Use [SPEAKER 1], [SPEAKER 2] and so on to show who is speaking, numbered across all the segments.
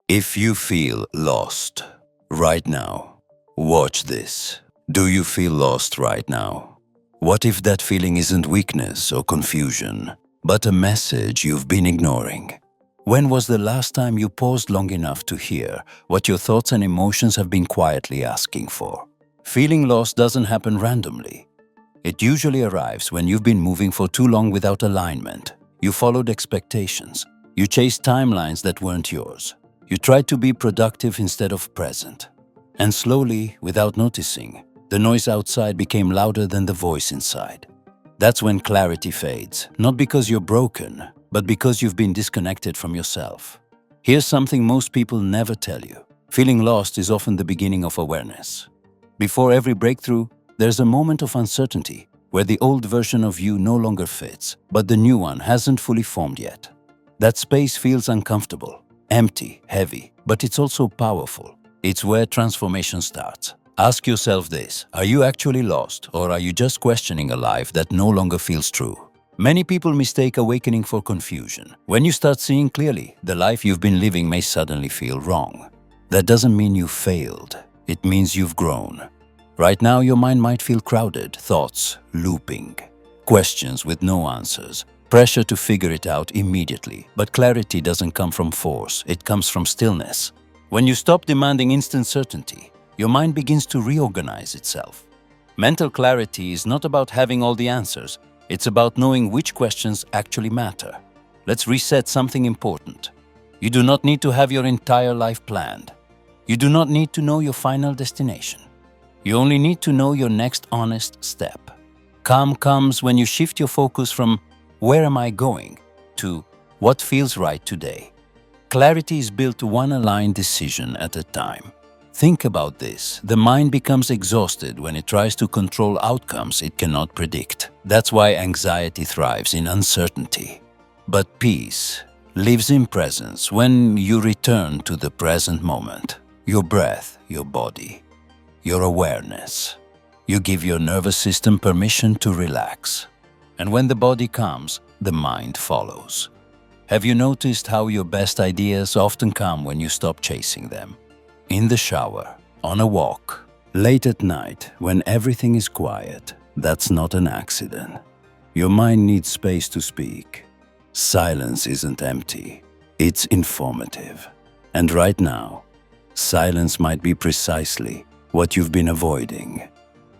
[SPEAKER 1] If you feel lost right now, watch this. Do you feel lost right now? What if that feeling isn't weakness or confusion, but a message you've been ignoring? When was the last time you paused long enough to hear what your thoughts and emotions have been quietly asking for? Feeling lost doesn't happen randomly. It usually arrives when you've been moving for too long without alignment. You followed expectations. You chased timelines that weren't yours. You tried to be productive instead of present. And slowly, without noticing, the noise outside became louder than the voice inside. That's when clarity fades, not because you're broken, but because you've been disconnected from yourself. Here's something most people never tell you. Feeling lost is often the beginning of awareness. Before every breakthrough, there's a moment of uncertainty where the old version of you no longer fits, but the new one hasn't fully formed yet. That space feels uncomfortable, empty, heavy, but it's also powerful. It's where transformation starts. Ask yourself this: are you actually lost, or are you just questioning a life that no longer feels true? Many people mistake awakening for confusion. When you start seeing clearly, the life you've been living may suddenly feel wrong. That doesn't mean you failed. It means you've grown. Right now, your mind might feel crowded, thoughts looping, questions with no answers, pressure to figure it out immediately. But clarity doesn't come from force, it comes from stillness. When you stop demanding instant certainty, your mind begins to reorganize itself. Mental clarity is not about having all the answers, it's about knowing which questions actually matter. Let's reset something important. You do not need to have your entire life planned. You do not need to know your final destination. You only need to know your next honest step. Calm comes when you shift your focus from "where am I going?" to "what feels right today?" Clarity is built one aligned decision at a time. Think about this. The mind becomes exhausted when it tries to control outcomes it cannot predict. That's why anxiety thrives in uncertainty. But peace lives in presence when you return to the present moment. Your breath, your body, your awareness. You give your nervous system permission to relax. And when the body calms, the mind follows. Have you noticed how your best ideas often come when you stop chasing them? In the shower, on a walk, late at night, when everything is quiet. That's not an accident. Your mind needs space to speak. Silence isn't empty, it's informative. And right now, silence might be precisely what you've been avoiding.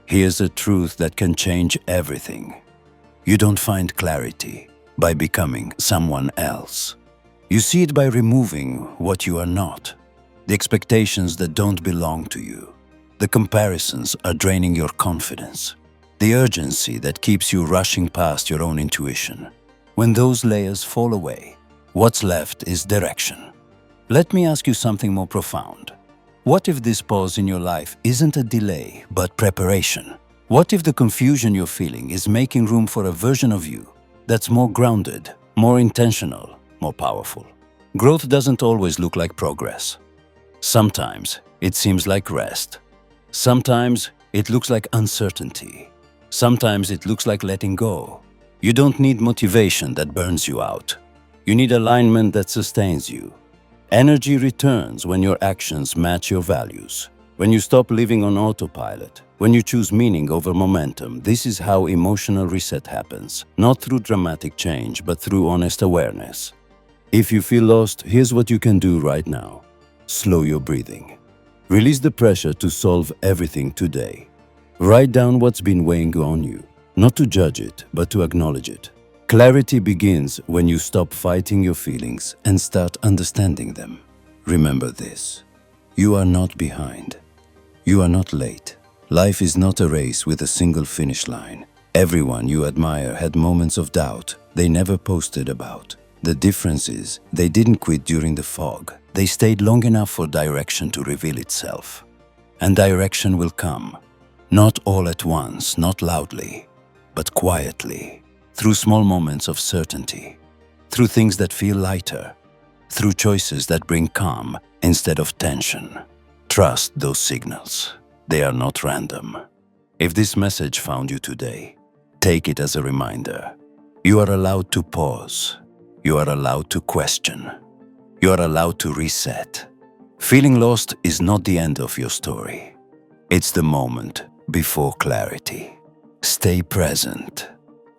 [SPEAKER 1] Here's a truth that can change everything. You don't find clarity by becoming someone else. You see it by removing what you are not. The expectations that don't belong to you. The comparisons are draining your confidence. The urgency that keeps you rushing past your own intuition. When those layers fall away, what's left is direction. Let me ask you something more profound. What if this pause in your life isn't a delay, but preparation? What if the confusion you're feeling is making room for a version of you that's more grounded, more intentional, more powerful? Growth doesn't always look like progress. Sometimes it seems like rest. Sometimes it looks like uncertainty. Sometimes it looks like letting go. You don't need motivation that burns you out. You need alignment that sustains you. Energy returns when your actions match your values. When you stop living on autopilot. When you choose meaning over momentum. This is how emotional reset happens. Not through dramatic change, but through honest awareness. If you feel lost, here's what you can do right now. Slow your breathing. Release the pressure to solve everything today. Write down what's been weighing on you. Not to judge it, but to acknowledge it. Clarity begins when you stop fighting your feelings and start understanding them. Remember this: you are not behind. You are not late. Life is not a race with a single finish line. Everyone you admire had moments of doubt they never posted about. The difference is, they didn't quit during the fog. They stayed long enough for direction to reveal itself. And direction will come. Not all at once, not loudly, but quietly. Through small moments of certainty. Through things that feel lighter. Through choices that bring calm instead of tension. Trust those signals. They are not random. If this message found you today, take it as a reminder. You are allowed to pause. You are allowed to question. You are allowed to reset. Feeling lost is not the end of your story. It's the moment before clarity. Stay present.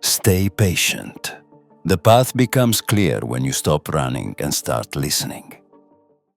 [SPEAKER 1] Stay patient. The path becomes clear when you stop running and start listening.